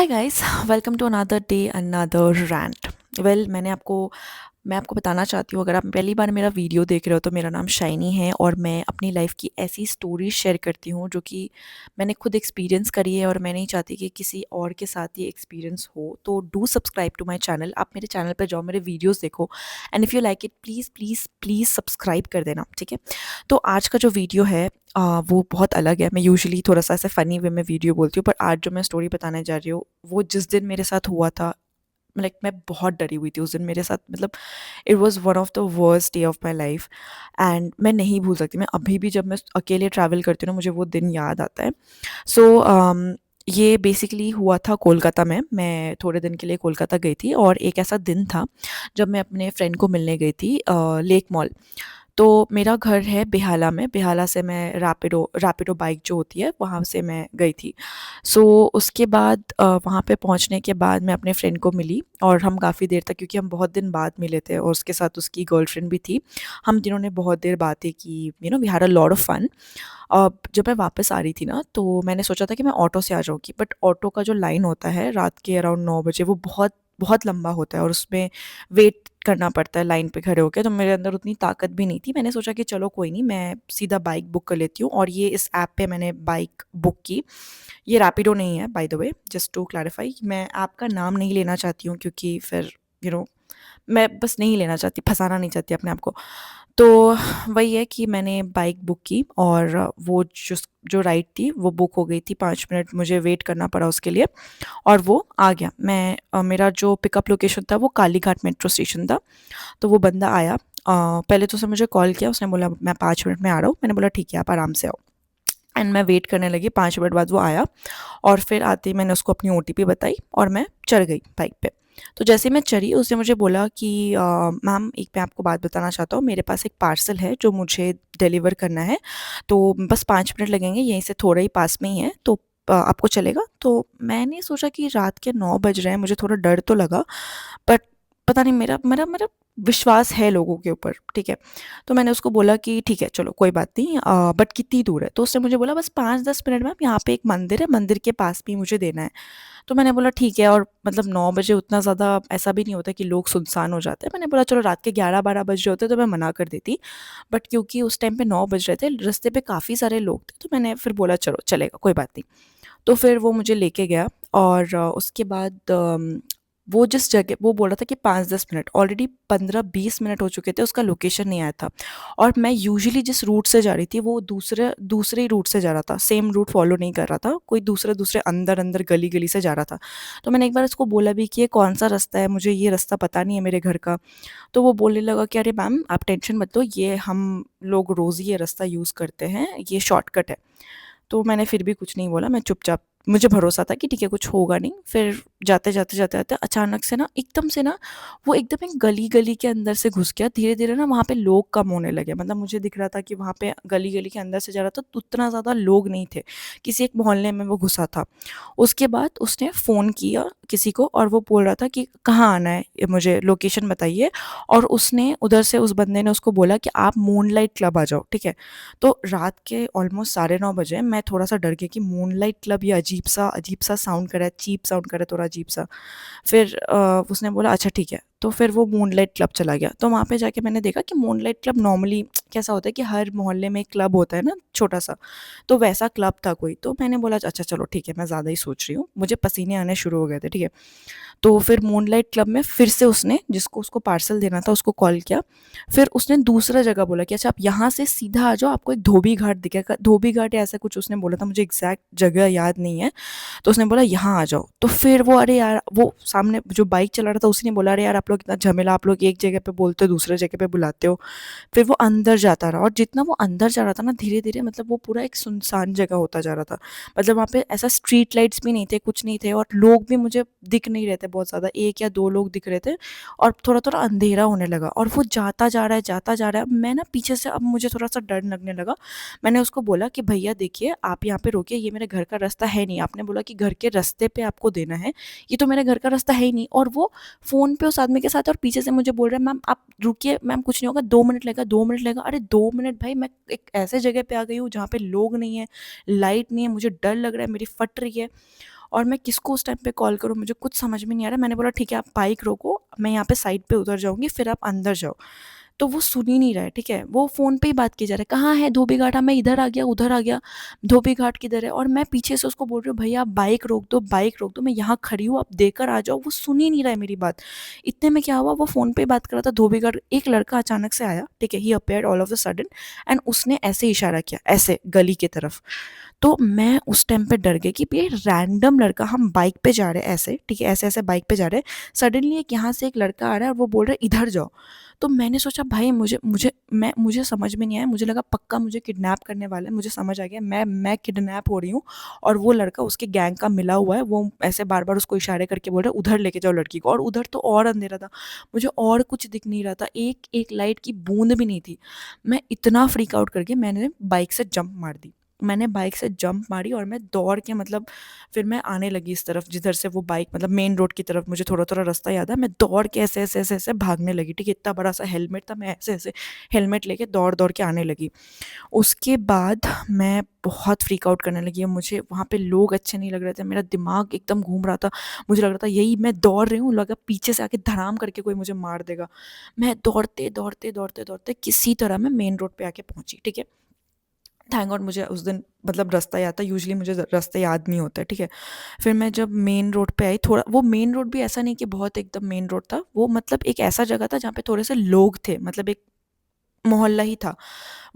Hi guys, welcome to another day another rant. Well मैं आपको बताना चाहती हूँ, अगर आप पहली बार मेरा वीडियो देख रहे हो तो मेरा नाम शाइनी है और मैं अपनी लाइफ की ऐसी स्टोरीज शेयर करती हूँ जो कि मैंने खुद एक्सपीरियंस करी है और मैं नहीं चाहती कि किसी और के साथ ये एक्सपीरियंस हो। तो do subscribe to my channel. आप मेरे चैनल पर जाओ, मेरे वीडियोज़ देखो and if you like it please please please subscribe कर देना, ठीक है। तो आज का जो वीडियो है वो बहुत अलग है। मैं यूजुअली थोड़ा सा ऐसे फ़नी वे में वीडियो बोलती हूँ, पर आज जो मैं स्टोरी बताने जा रही हूँ वो जिस दिन मेरे साथ हुआ था, लाइक मैं बहुत डरी हुई थी उस दिन मेरे साथ। मतलब it was one of the worst day of my life and मैं नहीं भूल सकती। मैं अभी भी जब मैं अकेले ट्रैवल करती हूँ ना, मुझे वो दिन याद आता है। सो ये बेसिकली हुआ था कोलकाता में। मैं थोड़े दिन के लिए कोलकाता गई थी और एक ऐसा दिन था जब मैं अपने फ्रेंड को मिलने गई थी लेक मॉल। तो मेरा घर है बेहाला में। बेहाला से मैं रैपिडो बाइक जो होती है वहाँ से मैं गई थी। सो उसके बाद वहाँ पे पहुँचने के बाद मैं अपने फ्रेंड को मिली और हम काफ़ी देर तक, क्योंकि हम बहुत दिन बाद मिले थे और उसके साथ उसकी गर्लफ्रेंड भी थी, हम तीनों ने बहुत देर बातें की। We had a lot of fun. जब मैं वापस आ रही थी ना, तो मैंने सोचा था कि मैं ऑटो से आ जाऊँगी, बट ऑटो का जो लाइन होता है रात के अराउंड 9 बजे, वो बहुत बहुत लंबा होता है और उसमें वेट करना पड़ता है लाइन पे खड़े होके। तो मेरे अंदर उतनी ताकत भी नहीं थी। मैंने सोचा कि चलो कोई नहीं, मैं सीधा बाइक बुक कर लेती हूँ और ये इस ऐप पे मैंने बाइक बुक की। ये रैपिडो नहीं है, by the way, just to clarify. मैं ऐप का नाम नहीं लेना चाहती हूँ क्योंकि फिर यू नो मैं बस नहीं लेना चाहती, फंसाना नहीं चाहती अपने आप को। तो वही है कि मैंने बाइक बुक की और वो जो जो राइड थी वो बुक हो गई थी। 5 मिनट मुझे वेट करना पड़ा उसके लिए और वो आ गया। मेरा जो पिकअप लोकेशन था वो कालीघाट मेट्रो स्टेशन था। तो वो बंदा आया। पहले तो उसने मुझे कॉल किया, उसने बोला मैं 5 मिनट में आ रहा हूँ। मैंने बोला ठीक है, आप आराम से आओ। एंड मैं वेट करने लगी। 5 मिनट बाद वो आया और फिर आते ही मैंने उसको अपनी ओटीपी बताई और मैं चढ़ गई बाइक पे। तो जैसे मैं चढ़ी, उसने मुझे बोला कि मैम, एक मैं आपको बात बताना चाहता हूँ, मेरे पास एक पार्सल है जो मुझे डिलीवर करना है, तो बस 5 मिनट लगेंगे, यहीं से थोड़ा ही पास में ही है, तो आपको चलेगा? तो मैंने सोचा कि रात के 9 बज रहे हैं, मुझे थोड़ा डर तो लगा, बट पता नहीं, मेरा मेरा मेरा विश्वास है लोगों के ऊपर, ठीक है। तो मैंने उसको बोला कि ठीक है चलो कोई बात नहीं, बट कितनी दूर है? तो उसने मुझे बोला बस 5-10 मिनट में यहाँ पे एक मंदिर है, मंदिर के पास भी मुझे देना है। तो मैंने बोला ठीक है। और मतलब 9 बजे उतना ज़्यादा ऐसा भी नहीं होता कि लोग सुनसान हो जाते हैं। मैंने बोला चलो रात के 11-12 बज रहे होते तो मैं मना कर देती, बट क्योंकि उस टाइम पे 9 बज रहे थे, रास्ते पे काफ़ी सारे लोग थे, तो मैंने फिर बोला चलो चलेगा, कोई बात नहीं। तो फिर वो मुझे लेके गया और उसके बाद वो जिस जगह वो बोल रहा था कि 5-10 मिनट, ऑलरेडी 15-20 मिनट हो चुके थे, उसका लोकेशन नहीं आया था। और मैं यूजुअली जिस रूट से जा रही थी वो दूसरे दूसरे ही रूट से जा रहा था, सेम रूट फॉलो नहीं कर रहा था, कोई दूसरे दूसरे अंदर अंदर गली गली से जा रहा था। तो मैंने एक बार उसको बोला भी कि ये कौन सा रास्ता है, मुझे ये रास्ता पता नहीं है मेरे घर का। तो वो बोलने लगा कि अरे मैम, आप टेंशन मत लो, ये हम लोग रोज़ ही ये रास्ता यूज़ करते हैं, ये शॉर्टकट है। तो मैंने फिर भी कुछ नहीं बोला, मैं चुपचाप, मुझे भरोसा था कि ठीक है कुछ होगा नहीं। फिर जाते जाते अचानक से ना, एकदम से ना, वो एकदम एक गली गली के अंदर से घुस गया। धीरे धीरे ना वहाँ पे लोग कम होने लगे। मतलब मुझे दिख रहा था कि वहाँ पे गली गली के अंदर से जा रहा था तो उतना ज़्यादा लोग नहीं थे, किसी एक मोहल्ले में वो घुसा था। उसके बाद उसने फ़ोन किया किसी को और वो बोल रहा था कि कहाँ आना है, ये मुझे लोकेशन बताइए। और उसने उधर से, उस बंदे ने उसको बोला कि आप मूनलाइट क्लब आ जाओ, ठीक है। तो रात के ऑलमोस्ट 9:30 बजे मैं थोड़ा-सा डर गई कि मूनलाइट क्लब, ये अजीब-सा साउंड कर रहा है, चीप साउंड कर रहा है, थोड़ा अजीब-सा। फिर उसने बोला अच्छा ठीक है, तो फिर वो मूनलाइट क्लब चला गया। तो वहाँ पे जाके मैंने देखा कि मूनलाइट क्लब नॉर्मली कैसा होता है कि हर मोहल्ले में एक क्लब होता है ना, छोटा-सा, तो वैसा क्लब था कोई। तो मैंने बोला अच्छा चलो ठीक है, मैं ज़्यादा ही सोच रही हूँ, मुझे पसीने आने शुरू हो गए थे, ठीक है। तो फिर मूनलाइट क्लब में फिर से उसने, जिसको उसको पार्सल देना था, उसको कॉल किया। फिर उसने दूसरा जगह बोला कि अच्छा आप यहाँ से सीधा आ जाओ, आपको एक धोबी घाट दिखेगा, धोबी घाट या ऐसा कुछ उसने बोला था, मुझे एग्जैक्ट जगह याद नहीं है। तो उसने बोला यहाँ आ जाओ। तो फिर वो, अरे यार, वो सामने जो बाइक चला रहा था उसी ने बोला अरे यार आप लोग इतना झमेला, आप लोग एक जगह पे बोलते हो दूसरे जगह पे बुलाते हो। फिर वो अंदर जाता रहा और जितना वो अंदर जा रहा था ना, धीरे धीरे मतलब वो पूरा एक सुनसान जगह होता जा रहा था। मतलब वहाँ पे ऐसा स्ट्रीट लाइट्स भी नहीं थे, कुछ नहीं थे, और लोग भी मुझे दिख नहीं रहे थे बहुत ज़्यादा, एक या दो लोग दिख रहे थे। और थोड़ा थोड़ा अंधेरा होने लगा और वो जाता जा रहा है, जाता जा रहा है। मैं ना पीछे से, अब मुझे थोड़ा सा डर लगने लगा। मैंने उसको बोला कि भैया देखिए, आप यहाँ पे रोकिए, ये मेरे घर का रास्ता है नहीं। आपने बोला कि घर के रास्ते पे आपको देना है, ये तो मेरे घर का रास्ता है ही नहीं। और वो फ़ोन पे उस आदमी के साथ है और पीछे से मुझे बोल रहा है मैम आप रुकिए, मैम कुछ नहीं होगा, 2 मिनट लगेगा, 2 मिनट लगेगा। अरे 2 मिनट भाई, मैं एक ऐसे जगह पे आ गई हूँ जहाँ पे लोग नहीं है, लाइट नहीं है, मुझे डर लग रहा है, मेरी फट रही है। और मैं किसको उस टाइम पे कॉल करूँ, मुझे कुछ समझ में नहीं आ रहा। मैंने बोला ठीक है आप बाइक रोको, मैं यहाँ पे साइड पे उतर जाऊँगी, फिर आप अंदर जाओ। तो वो सुन ही नहीं रहा है, ठीक है? वो फ़ोन पे ही बात किए जा रहा है, कहाँ है धोबी घाट? हाँ, मैं इधर आ गया, उधर आ गया, धोबी घाट किधर है? और मैं पीछे से उसको बोल रही हूँ, भैया आप बाइक रोक दो, बाइक रोक दो, मैं यहाँ खड़ी हूँ, आप देकर आ जाओ। वो सुन ही नहीं रहा है मेरी बात। इतने में क्या हुआ, वो फ़ोन पे ही बात कर रहा था, धोबी घाट एक लड़का अचानक से आया, ठीक है? He appeared all of a sudden and उसने ऐसे इशारा किया, ऐसे गली की तरफ। तो मैं उस टाइम पे डर गई कि ये रैंडम लड़का, हम बाइक पे जा रहे हैं ऐसे, ठीक है, ऐसे ऐसे बाइक पे जा रहे हैं, सडनली एक यहाँ से एक लड़का आ रहा है और वो बोल रहा है इधर जाओ। तो मैंने सोचा भाई मुझे मुझे मैं मुझे समझ में नहीं आया, मुझे लगा पक्का मुझे किडनैप करने वाला है। मुझे समझ आ गया मैं किडनैप हो रही हूँ और वो लड़का उसके गैंग का मिला हुआ है। वो ऐसे बार बार उसको इशारे करके बोल रहा है उधर लेके जाओ लड़की को, और उधर तो और अंधेरा था, मुझे और कुछ दिख नहीं रहा था, एक एक लाइट की बूंद भी नहीं थी। मैं इतना फ्रीक आउट करके मैंने बाइक से जंप मार दी। मैंने बाइक से जंप मारी और मैं दौड़ के, मतलब फिर मैं आने लगी इस तरफ जिधर से वो बाइक, मतलब मेन रोड की तरफ, मुझे थोड़ा थोड़ा रास्ता याद है। मैं दौड़ के ऐसे ऐसे ऐसे ऐसे भागने लगी, ठीक है? इतना बड़ा सा हेलमेट था, मैं ऐसे ऐसे हेलमेट लेके दौड़ दौड़ के आने लगी। उसके बाद मैं बहुत फ्रीक आउट करने लगी। मुझे वहाँ पे लोग अच्छे नहीं लग रहे थे, मेरा दिमाग एकदम घूम रहा था। मुझे लग रहा था यही मैं दौड़ रही हूँ, लगा पीछे से आके धड़ाम करके कोई मुझे मार देगा। मैं दौड़ते दौड़ते दौड़ते दौड़ते किसी तरह मैं मेन रोड पे आके पहुंची, ठीक है? थैंक गॉड मुझे उस दिन मतलब रास्ता याद था, यूजुअली मुझे रास्ता याद नहीं होता है, ठीक है? फिर मैं जब मेन रोड पे आई, थोड़ा वो मेन रोड भी ऐसा नहीं कि बहुत एकदम मेन रोड था, वो मतलब एक ऐसा जगह था जहाँ पे थोड़े से लोग थे, मतलब एक मोहल्ला ही था।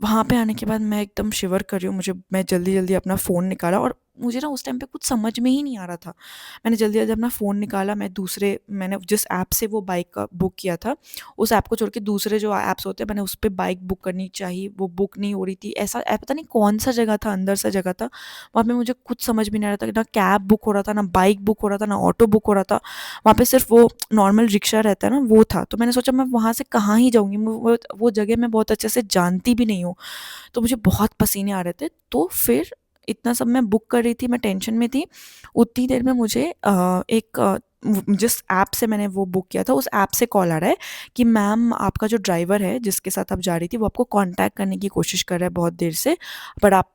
वहाँ पे आने के बाद मैं एकदम शिवर कर रही हूँ, मैं जल्दी-जल्दी अपना फ़ोन निकाला और मुझे ना उस टाइम पे कुछ समझ में ही नहीं आ रहा था। मैंने जल्दी-जल्दी अपना फ़ोन निकाला, मैंने जिस ऐप से वो बाइक का बुक किया था, उस ऐप को छोड़ के दूसरे जो ऐप्स होते हैं, मैंने उस पे बाइक बुक करनी चाहिए, वो बुक नहीं हो रही थी। ऐसा पता नहीं कौन-सा जगह था, अंदर सा जगह था। वहाँ पे मुझे कुछ समझ में नहीं आ रहा था, ना कैब बुक हो रहा था, ना बाइक बुक हो रहा था, ना ऑटो बुक हो रहा था। वहाँ पे सिर्फ़ वो नॉर्मल रिक्शा रहता है ना, वो था। तो मैंने सोचा मैं वहाँ से कहाँ ही जाऊँगी, वो जगह मैं बहुत अच्छे से जानती भी नहीं हूँ। तो मुझे बहुत पसीने आ रहे थे। तो फिर इतना सब मैं बुक कर रही थी, मैं टेंशन में थी। उतनी देर में मुझे जिस ऐप से मैंने वो बुक किया था, उस ऐप से कॉल आ रहा है कि मैम आपका जो ड्राइवर है, जिसके साथ आप जा रही थी, वो आपको कॉन्टैक्ट करने की कोशिश कर रहा है बहुत देर से, पर आप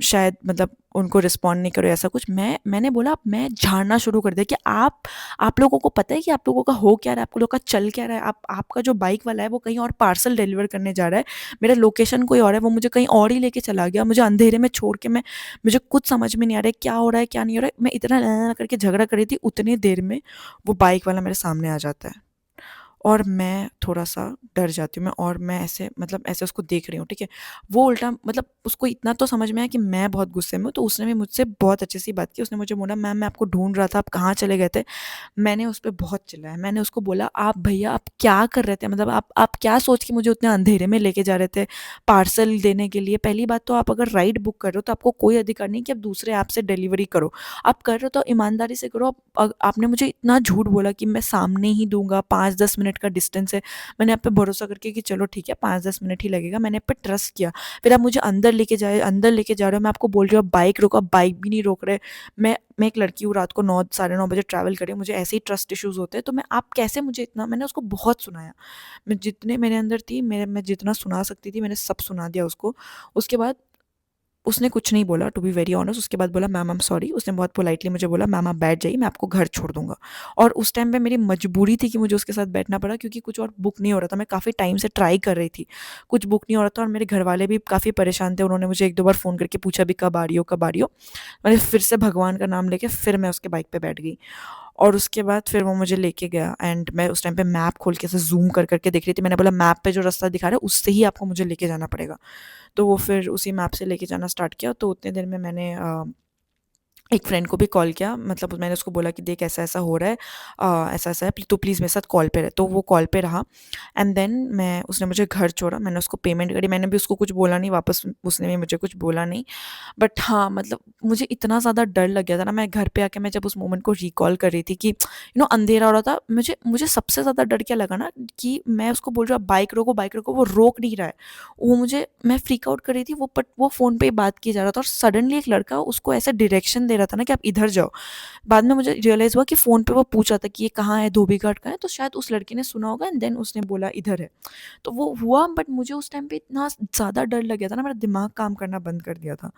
शायद मतलब उनको रिस्पॉन्ड नहीं कर रहे हो, ऐसा कुछ। मैंने बोला मैं झाड़ना शुरू कर दिया कि आप लोगों को पता है कि आप लोगों का हो क्या रहा है, आप लोगों का चल क्या रहा है? आपका जो बाइक वाला है वो कहीं और पार्सल डिलीवर करने जा रहा है, मेरा लोकेशन कोई और है, वो मुझे कहीं और ही लेके चला गया, मुझे अंधेरे में छोड़ के। मुझे कुछ समझ में नहीं आ रहा है क्या हो रहा है क्या नहीं हो रहा है। मैं इतना करके झगड़ा कर रही थी, उतनी देर में वो बाइक वाला मेरे सामने आ जाता है और मैं थोड़ा-सा डर जाती हूँ। और मैं ऐसे, मतलब ऐसे उसको देख रही हूँ, ठीक है? वो उल्टा, मतलब उसको इतना तो समझ में आया कि मैं बहुत गुस्से में हूँ, तो उसने भी मुझसे बहुत अच्छी सी बात की। उसने मुझे बोला, मैम मैं आपको ढूँढ रहा था, आप कहाँ चले गए थे? मैंने उस पे बहुत चिल्लाया। मैंने उसको बोला, आप भैया आप क्या कर रहे थे? मतलब आप क्या सोच के मुझे उतने अंधेरे में लेके जा रहे थे पार्सल देने के लिए? पहली बात तो आप अगर राइड बुक कर रहे हो तो आपको कोई अधिकार नहीं कि आप दूसरे ऐप से डिलीवरी करो। आप कर रहे हो तो ईमानदारी से करो। आपने मुझे इतना झूठ बोला कि मैं सामने ही दूँगा, 5-10 मिनट का डिस्टेंस है। मैंने आप पे भरोसा करके कि चलो ठीक है 5-10 मिनट ही लगेगा, मैंने आप पे ट्रस्ट किया। फिर आप मुझे अंदर लेके जा रहे हो, मैं आपको बोल रही हूँ आप बाइक रोको, आप बाइक भी नहीं रोक रहे। मैं एक लड़की हूँ, रात को 9 साढ़े 9 बजे ट्रैवल कर रही हूँ, मुझे ऐसे ही ट्रस्ट इश्यूज़ होते हैं, तो मैं आप कैसे मुझे इतना, मैंने उसको बहुत सुनाया। मैं जितने मेरे अंदर थी, मैं जितना सुना सकती थी मैंने सब सुना दिया उसको। उसके बाद उसने कुछ नहीं बोला, टू बी वेरी ऑनेस्ट। उसके बाद बोला मैम आई एम सॉरी। उसने बहुत पोलाइटली मुझे बोला मैम आप बैठ जाइए, मैं आपको घर छोड़ दूँगा। और उस टाइम पे मेरी मजबूरी थी कि मुझे उसके साथ बैठना पड़ा, क्योंकि कुछ और बुक नहीं हो रहा था। मैं काफ़ी टाइम से ट्राई कर रही थी, कुछ बुक नहीं हो रहा था और मेरे घरवाले भी काफ़ी परेशान थे। उन्होंने मुझे 1-2 बार फ़ोन करके पूछा भी कब आ रही हो, कब आ रही हो? मैंने फिर से भगवान का नाम लेके फिर मैं उसके बाइक पे बैठ गई। और उसके बाद फिर वो मुझे लेके गया एंड मैं उस टाइम पे मैप खोल के ऐसे ज़ूम कर के देख रही थी। मैंने बोला मैप पे जो रास्ता दिखा रहा है उससे ही आपको मुझे लेके जाना पड़ेगा। तो वो फिर उसी मैप से लेके जाना स्टार्ट किया। तो उतनी देर में मैंने एक फ्रेंड को भी कॉल किया, मतलब मैंने उसको बोला कि देख ऐसा-ऐसा हो रहा है, ऐसा-ऐसा है, तो प्लीज़ मेरे साथ कॉल पे रह। तो वो कॉल पे रहा एंड देन उसने मुझे घर छोड़ा, मैंने उसको पेमेंट करी, मैंने भी उसको कुछ बोला नहीं वापस, उसने भी मुझे कुछ बोला नहीं। बट हाँ, मतलब मुझे इतना ज़्यादा डर लग गया था ना, मैं घर पे आके मैं जब उस मोमेंट को रिकॉल कर रही थी कि अंधेरा हो रहा था, मुझे मुझे सबसे ज़्यादा डर क्या लगा ना, कि मैं उसको बोल रही हूँ बाइक रोको, वो रोक नहीं रहा है। मैं फ्रीक आउट कर रही थी, वो फ़ोन पे ही बात किए जा रहा था और सडनली एक लड़का उसको ऐसे डायरेक्शन दे रहा था ना कि आप इधर जाओ। बाद में मुझे रियलाइज़ हुआ कि फ़ोन पे वो पूछ रहा था कि ये कहाँ है, धोबी घाट कहाँ है? तो शायद उस लड़की ने सुना होगा एंड देन उसने बोला इधर है। तो वो हुआ, बट मुझे उस टाइम पे इतना ज़्यादा डर लग गया था ना, मेरा दिमाग काम करना बंद कर दिया था।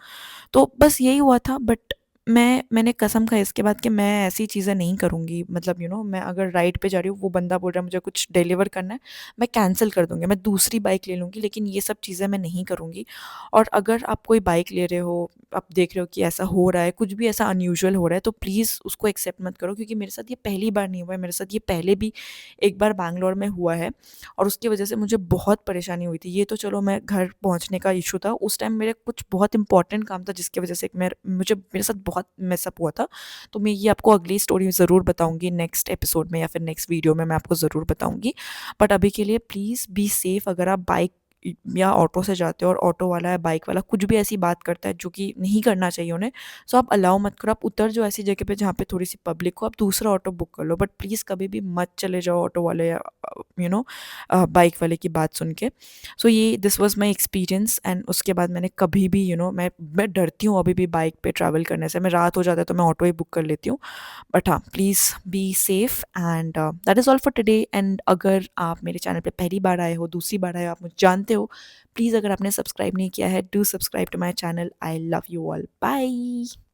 तो बस यही हुआ था, बट मैंने कसम खाई इसके बाद कि मैं ऐसी चीज़ें नहीं करूँगी। मतलब मैं अगर राइड पे जा रही हूँ, वो बंदा बोल रहा है मुझे कुछ डिलीवर करना है, मैं कैंसल कर दूँगी, मैं दूसरी बाइक ले लूँगी, लेकिन ये सब चीज़ें मैं नहीं करूँगी। और अगर आप कोई बाइक ले रहे हो, आप देख रहे हो कि ऐसा हो रहा है, कुछ भी ऐसा अनयूजुअल हो रहा है, तो प्लीज़ उसको एक्सेप्ट मत करो, क्योंकि मेरे साथ ये पहली बार नहीं हुआ है, मेरे साथ ये पहले भी एक बार बैंगलोर में हुआ है और उसकी वजह से मुझे बहुत परेशानी हुई थी। ये तो चलो मैं घर पहुँचने का इश्यू था, उस टाइम मेरे कुछ बहुत इंपॉर्टेंट काम था जिसकी वजह से मेरे साथ बहुत मिस अप हुआ था। तो मैं ये आपको अगली स्टोरी ज़रूर बताऊँगी नेक्स्ट एपिसोड में या फिर नेक्स्ट वीडियो में मैं आपको ज़रूर बताऊँगी। बट अभी के लिए प्लीज़ बी सेफ। अगर आप बाइक या ऑटो से जाते हो और ऑटो वाला या बाइक वाला कुछ भी ऐसी बात करता है जो कि नहीं करना चाहिए उन्हें, सो आप अलाउ मत करो। आप उतर जाओ ऐसी जगह पे जहाँ पे थोड़ी-सी पब्लिक हो, आप दूसरा ऑटो बुक कर लो, बट प्लीज़ कभी भी मत चले जाओ ऑटो वाले या बाइक वाले की बात सुन के। सो ये this was my experience and उसके बाद मैंने कभी भी मैं डरती हूँ अभी भी बाइक पे ट्रैवल करने से। मैं रात हो जाता है तो मैं ऑटो ही बुक कर लेती हूँ। बट हाँ, please be safe and that is all for today. And अगर आप मेरे चैनल पे पहली बार आए हो, दूसरी बार आए हो, आप मुझे जानते हो, प्लीज़ अगर आपने सब्सक्राइब नहीं किया है, do subscribe to my channel. I love you all. Bye.